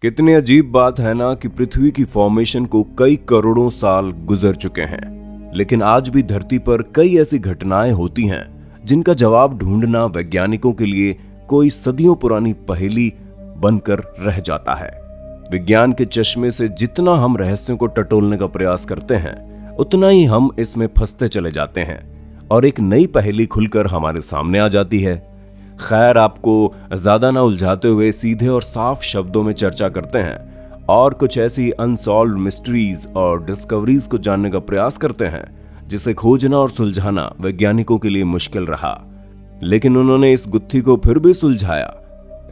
कितनी अजीब बात है ना कि पृथ्वी की फॉर्मेशन को कई करोड़ों साल गुजर चुके हैं, लेकिन आज भी धरती पर कई ऐसी घटनाएं होती हैं जिनका जवाब ढूंढना वैज्ञानिकों के लिए कोई सदियों पुरानी पहेली बनकर रह जाता है। विज्ञान के चश्मे से जितना हम रहस्यों को टटोलने का प्रयास करते हैं, उतना ही हम इसमें फंसते चले जाते हैं और एक नई पहेली खुलकर हमारे सामने आ जाती है। खैर, आपको ज्यादा ना उलझाते हुए सीधे और साफ शब्दों में चर्चा करते हैं और कुछ ऐसी अनसॉल्व्ड मिस्ट्रीज और डिस्कवरीज को जानने का प्रयास करते हैं जिसे खोजना और सुलझाना वैज्ञानिकों के लिए मुश्किल रहा, लेकिन उन्होंने इस गुत्थी को फिर भी सुलझाया।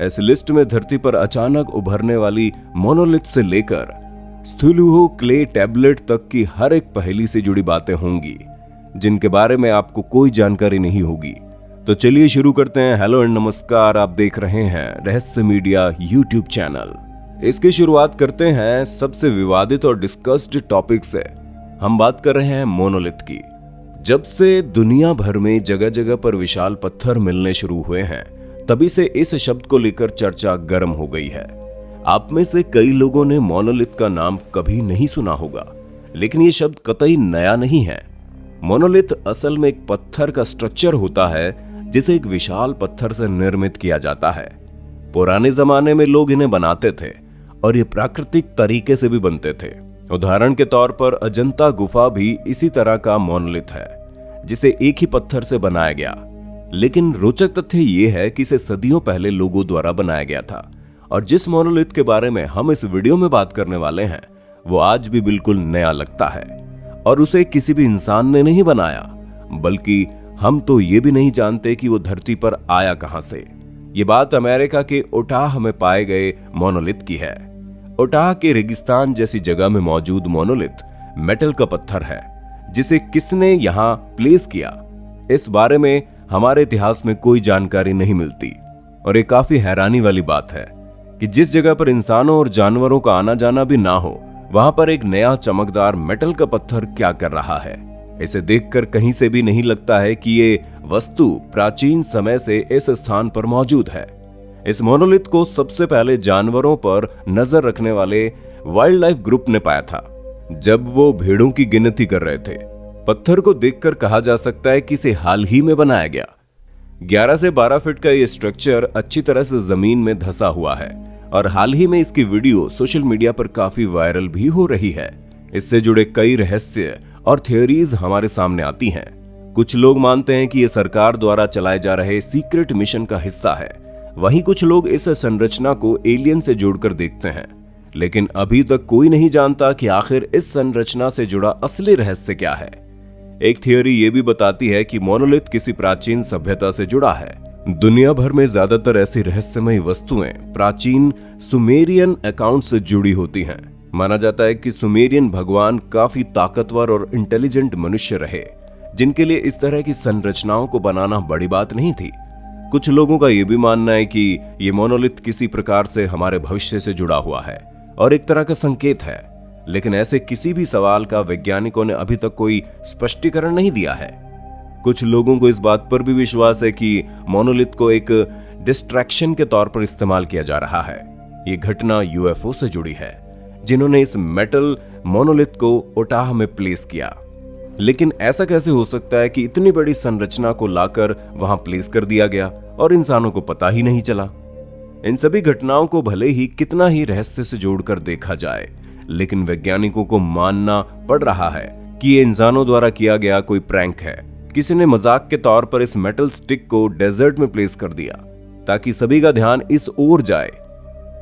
ऐसी लिस्ट में धरती पर अचानक उभरने वाली मोनोलिथ से लेकर स्थूलुहो क्ले टैबलेट तक की हर एक पहेली से जुड़ी बातें होंगी जिनके बारे में आपको कोई जानकारी नहीं होगी। तो चलिए शुरू करते हैं। हेलो एंड नमस्कार, आप देख रहे हैं रहस्य मीडिया यूट्यूब चैनल। इसकी शुरुआत करते हैं सबसे विवादित और डिस्कस्ड टॉपिक से। हम बात कर रहे हैं मोनोलिथ की। जब से दुनिया भर में जगह जगह पर विशाल पत्थर मिलने शुरू हुए हैं, तभी से इस शब्द को लेकर चर्चा गर्म हो गई है। आप में से कई लोगों ने मोनोलिथ का नाम कभी नहीं सुना होगा, लेकिन ये शब्द कतई नया नहीं है। मोनोलिथ असल में एक पत्थर का स्ट्रक्चर होता है जिसे एक विशाल पत्थर से निर्मित किया जाता है। पुराने जमाने में लोग इन्हें बनाते थे और ये प्राकृतिक तरीके से भी बनते थे। उदाहरण के तौर पर अजंता गुफा भी इसी तरह का मोनोलिथ है जिसे एक ही पत्थर से बनाया गया। लेकिन रोचक तथ्य ये है कि इसे सदियों पहले लोगों द्वारा बनाया गया था और जिस मोनोलिथ के बारे में हम इस वीडियो में बात करने वाले हैं वो आज भी बिल्कुल नया लगता है और उसे किसी भी इंसान ने नहीं बनाया, बल्कि हम तो ये भी नहीं जानते कि वो धरती पर आया कहां से। ये बात अमेरिका के ओटाह में पाए गए मोनोलिथ की है। ओटाह के रेगिस्तान जैसी जगह में मौजूद मोनोलिथ मेटल का पत्थर है जिसे किसने यहां प्लेस किया, इस बारे में हमारे इतिहास में कोई जानकारी नहीं मिलती। और ये काफी हैरानी वाली बात है कि जिस जगह पर इंसानों और जानवरों का आना जाना भी ना हो, वहां पर एक नया चमकदार मेटल का पत्थर क्या कर रहा है। इसे देखकर कहीं से भी नहीं लगता है कि ये वस्तु प्राचीन समय से इस स्थान पर मौजूद है। इस मोनोलिथ को सबसे पहले जानवरों पर नजर रखने वाले वाइल्ड लाइफ ग्रुप ने पाया था जब वो भेड़ों की गिनती कर रहे थे। पत्थर को देखकर कहा जा सकता है कि इसे हाल ही में बनाया गया। 11 से 12 फीट का ये स्ट्रक्चर अच्छी तरह से जमीन में धंसा हुआ है और हाल ही में इसकी वीडियो सोशल मीडिया पर काफी वायरल भी हो रही है। इससे जुड़े कई रहस्य और थ्योरीज हमारे सामने आती हैं। कुछ लोग मानते हैं कि यह सरकार द्वारा चलाए जा रहे सीक्रेट मिशन का हिस्सा है, वहीं कुछ लोग इस संरचना को एलियन से जोड़कर देखते हैं। लेकिन अभी तक कोई नहीं जानता कि आखिर इस संरचना से जुड़ा असली रहस्य क्या है। एक थ्योरी यह भी बताती है कि मोनोलिथ किसी प्राचीन सभ्यता से जुड़ा है। दुनिया भर में ज्यादातर ऐसी रहस्यमयी वस्तुएं प्राचीन सुमेरियन अकाउंट से जुड़ी होती हैं। माना जाता है कि सुमेरियन भगवान काफी ताकतवर और इंटेलिजेंट मनुष्य रहे जिनके लिए इस तरह की संरचनाओं को बनाना बड़ी बात नहीं थी। कुछ लोगों का यह भी मानना है कि ये मोनोलिथ किसी प्रकार से हमारे भविष्य से जुड़ा हुआ है और एक तरह का संकेत है, लेकिन ऐसे किसी भी सवाल का वैज्ञानिकों ने अभी तक कोई स्पष्टीकरण नहीं दिया है। कुछ लोगों को इस बात पर भी विश्वास है कि मोनोलिथ को एक डिस्ट्रैक्शन के तौर पर इस्तेमाल किया जा रहा है। ये घटना यूएफओ से जुड़ी है जिन्होंने इस मेटल मोनोलिथ को ओटाह में प्लेस किया। लेकिन ऐसा कैसे हो सकता है कि इतनी बड़ी संरचना को लाकर वहां प्लेस कर दिया गया और इंसानों को पता ही नहीं चला। इन सभी घटनाओं को भले ही कितना ही रहस्य से जोड़कर देखा जाए, लेकिन वैज्ञानिकों को मानना पड़ रहा है कि ये इंसानों द्वारा किया गया कोई प्रैंक है। किसी ने मजाक के तौर पर इस मेटल स्टिक को डेजर्ट में प्लेस कर दिया ताकि सभी का ध्यान इस ओर जाए।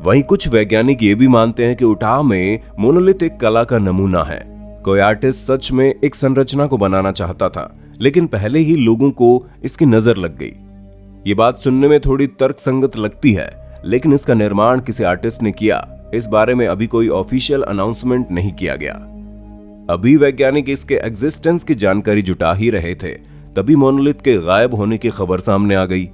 वहीं कुछ वैज्ञानिक ये भी मानते हैं कि ओटाह में मोनोलिथ एक कला का नमूना है। कोई आर्टिस्ट सच में एक संरचना को बनाना चाहता था, लेकिन पहले ही लोगों को इसकी नजर लग गई। ये बात सुनने में थोड़ी तर्कसंगत लगती है, लेकिन इसका निर्माण किसी आर्टिस्ट ने किया, इस बारे में अभी कोई ऑफिशियल अनाउंसमेंट नहीं किया गया। अभी वैज्ञानिक इसके एग्जिस्टेंस की जानकारी जुटा ही रहे थे, तभी मोनोलिथ के गायब होने की खबर सामने आ गई।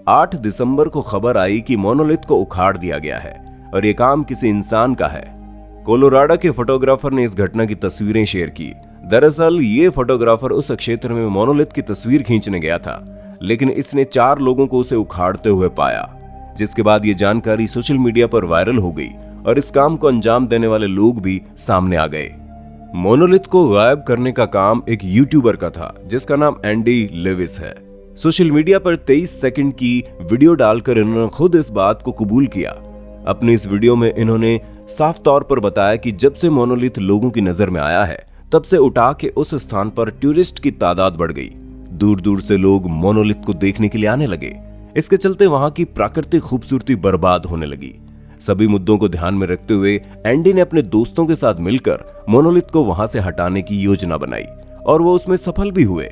8 दिसंबर को खबर आई कि मोनोलिथ को उखाड़ दिया गया है और ये काम किसी इंसान का है। कोलोराडो के फोटोग्राफर ने इस घटना की तस्वीरें शेयर की। दरअसल ये फोटोग्राफर उस क्षेत्र में मोनोलिथ की तस्वीर खींचने गया था, लेकिन इसने 4 लोगों को उसे उखाड़ते हुए पाया, जिसके बाद ये जानकारी सोशल मीडिया पर वायरल हो गई और इस काम को अंजाम देने वाले लोग भी सामने आ गए। मोनोलिथ को गायब करने का काम एक यूट्यूबर का था जिसका नाम एंडी लेविस है। सोशल मीडिया पर 23 सेकंड की वीडियो डालकर इन्होंने खुद इस बात को कबूल किया। अपनी इस वीडियो में इन्होंने साफ तौर पर बताया कि जब से मोनोलिथ लोगों की नजर में आया है तब से उठा के उस स्थान पर टूरिस्ट की तादाद बढ़ गई। दूर दूर से लोग मोनोलिथ को देखने के लिए आने लगे। इसके चलते वहां की प्राकृतिक खूबसूरती बर्बाद होने लगी। सभी मुद्दों को ध्यान में रखते हुए एंडी ने अपने दोस्तों के साथ मिलकर मोनोलिथ को वहां से हटाने की योजना बनाई और वो उसमें सफल भी हुए।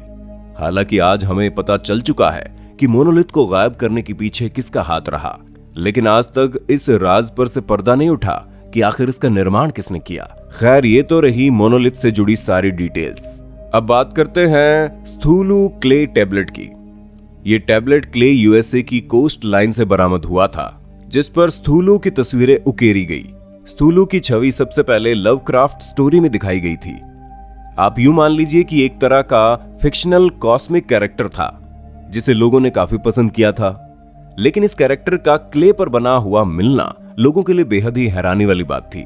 हालांकि आज हमें पता चल चुका है कि मोनोलिथ को गायब करने के पीछे किसका हाथ रहा, लेकिन आज तक इस राज पर से पर्दा नहीं उठा कि आखिर इसका निर्माण किसने किया। खैर, ये तो रही मोनोलिथ से जुड़ी सारी डिटेल्स। अब बात करते हैं स्थूलू क्ले टैबलेट की। ये टैबलेट क्ले यूएसए की कोस्ट लाइन से बरामद हुआ था जिस पर स्थूलू की तस्वीरें उकेरी गई। स्थूलू की छवि सबसे पहले लवक्राफ्ट स्टोरी में दिखाई गई थी। आप यूं मान लीजिए कि एक तरह का फिक्शनल कॉस्मिक कैरेक्टर था जिसे लोगों ने काफी पसंद किया था, लेकिन इस कैरेक्टर का क्ले पर बना हुआ मिलना लोगों के लिए बेहद ही हैरानी वाली बात थी।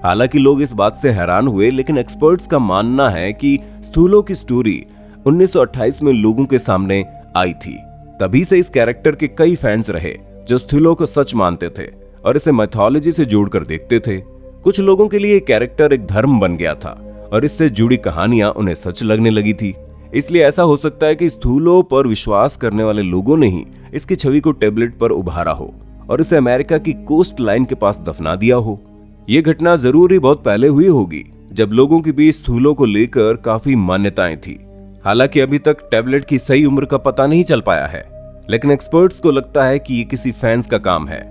हालांकि लोग इस बात से हैरान हुए, लेकिन एक्सपर्ट्स का मानना है कि स्थूलो की स्टोरी 1928 में लोगों के सामने आई थी। तभी से इस कैरेक्टर के कई फैंस रहे जो स्थूलो को सच मानते थे और इसे माइथोलॉजी से जोड़कर देखते थे। कुछ लोगों के लिए ये कैरेक्टर एक धर्म बन गया था और इससे जुड़ी कहानियां उन्हें सच लगने लगी थी। इसलिए ऐसा हो सकता है कि स्थूलो पर विश्वास करने वाले लोगों ने ही इसकी छवि को टेबलेट पर उभारा हो और इसे अमेरिका की कोस्ट लाइन के पास दफना दिया हो। यह घटना जरूर ही बहुत पहले हुई होगी जब लोगों के बीच स्थूलो को लेकर काफी मान्यताएं थी। हालांकि अभी तक टैबलेट की सही उम्र का पता नहीं चल पाया है, लेकिन एक्सपर्ट्स को लगता है कि ये किसी फैंस का काम है।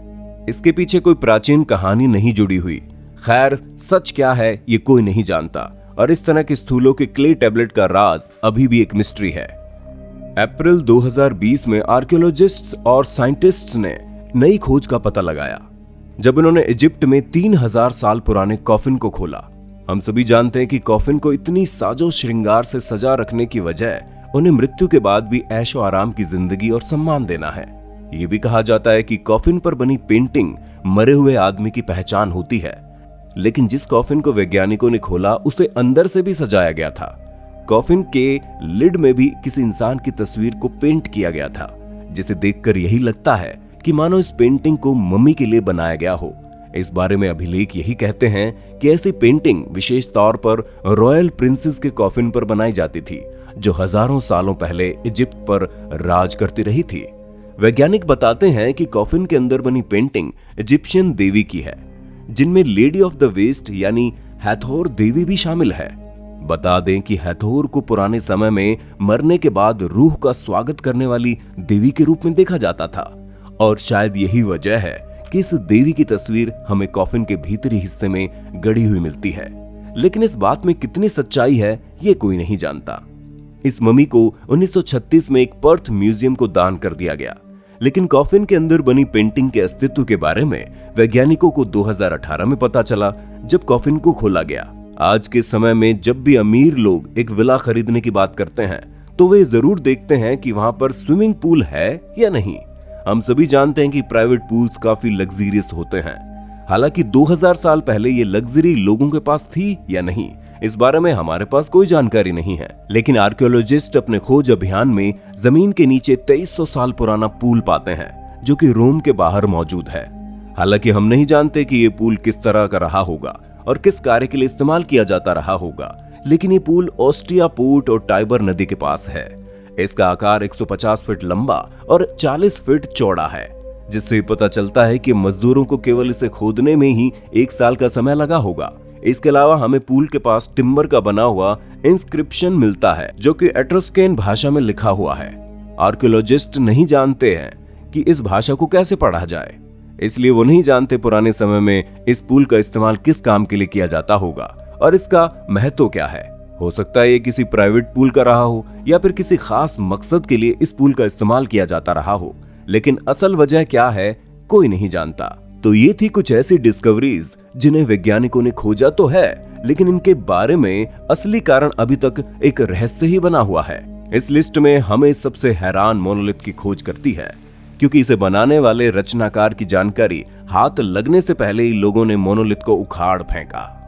इसके पीछे कोई प्राचीन कहानी नहीं जुड़ी हुई। खैर, सच क्या है ये कोई नहीं जानता और इस तरह के स्थूलों के क्ले टैबलेट का राज अभी भी एक मिस्ट्री है। अप्रैल 2020 में आर्कियोलॉजिस्ट्स और साइंटिस्ट्स ने नई खोज का पता लगाया जब उन्होंने इजिप्ट में 3000 साल पुराने कॉफिन को खोला। हम सभी जानते हैं कि कॉफिन को इतनी साजो श्रृंगार से सजा रखने की वजह उन्हें मृत्यु के बाद भी ऐशो आराम की जिंदगी और सम्मान देना है। ये भी कहा जाता है कि कॉफिन पर बनी पेंटिंग मरे हुए आदमी की पहचान होती है, लेकिन जिस कॉफिन को वैज्ञानिकों ने खोला उसे अंदर से भी सजाया गया था। कॉफिन के लिड में भी किसी इंसान की तस्वीर को पेंट किया गया था, जिसे देखकर यही लगता है कि मानो इस पेंटिंग को मम्मी के लिए बनाया गया हो। इस बारे में अभिलेख यही कहते हैं कि ऐसी पेंटिंग विशेष तौर पर रॉयल प्रिंसेस के कॉफिन पर बनाई जाती थी जो हजारों सालों पहले इजिप्ट पर राज करती रही थी। वैज्ञानिक बताते हैं कि कॉफिन के अंदर बनी पेंटिंग इजिप्शियन देवी की है, जिनमें लेडी ऑफ द वेस्ट यानी हैथोर देवी भी शामिल है। बता दें कि हैथोर को पुराने समय में मरने के बाद रूह का स्वागत करने वाली देवी के रूप में देखा जाता था और शायद यही वजह है कि इस देवी की तस्वीर हमें कॉफिन के भीतरी हिस्से में गड़ी हुई मिलती है। लेकिन इस बात में कितनी सच्चाई है ये कोई नहीं जानता। इस मम्मी को 1936 में एक पर्थ म्यूजियम को दान कर दिया गया, लेकिन कॉफिन के अंदर बनी पेंटिंग के अस्तित्व के बारे में वैज्ञानिकों को 2018 में पता चला जब कॉफिन को खोला गया। आज के समय में जब भी अमीर लोग एक विला खरीदने की बात करते हैं तो वे जरूर देखते हैं कि वहां पर स्विमिंग पूल है या नहीं। हम सभी जानते हैं कि प्राइवेट पूल्स काफी लग्जरियस होते हैं। हालांकि 2000 साल पहले ये लग्जरी लोगों के पास थी या नहीं, इस बारे में हमारे पास कोई जानकारी नहीं है। लेकिन आर्कियोलॉजिस्ट अपने खोज अभियान में जमीन के नीचे 2300 साल पुराना पूल पाते हैं जो कि रोम के बाहर मौजूद है। हालांकि हम नहीं जानते कि ये पूल किस तरह का रहा होगा और किस कार्य के लिए इस्तेमाल किया जाता रहा होगा, लेकिन ये पूल ऑस्ट्रिया पोर्ट और टाइबर नदी के पास है। इसका आकार 150 फीट लंबा और 40 फीट चौड़ा है, जिससे पता चलता है कि मजदूरों को केवल इसे खोदने में ही 1 साल का समय लगा होगा। इसके अलावा हमें पूल के पास टिम्बर का बना हुआ इंस्क्रिप्शन मिलता है जो कि एट्रस्केन भाषा में लिखा हुआ है। आर्कियोलॉजिस्ट नहीं जानते हैं कि इस भाषा को कैसे पढ़ा जाए, इसलिए वो नहीं जानते पुराने समय में इस पुल का इस्तेमाल किस काम के लिए किया जाता होगा और इसका महत्व क्या है। हो सकता है ये किसी प्राइवेट पूल का रहा हो या फिर किसी खास मकसद के लिए इस पुल का इस्तेमाल किया जाता रहा हो, लेकिन असल वजह क्या है कोई नहीं जानता। तो ये थी कुछ ऐसी डिस्कवरीज जिन्हें वैज्ञानिकों ने खोजा तो है, लेकिन इनके बारे में असली कारण अभी तक एक रहस्य ही बना हुआ है। इस लिस्ट में हमें सबसे हैरान मोनोलिथ की खोज करती है। क्योंकि इसे बनाने वाले रचनाकार की जानकारी हाथ लगने से पहले ही लोगों ने मोनोलिथ को उखाड़ फेंका।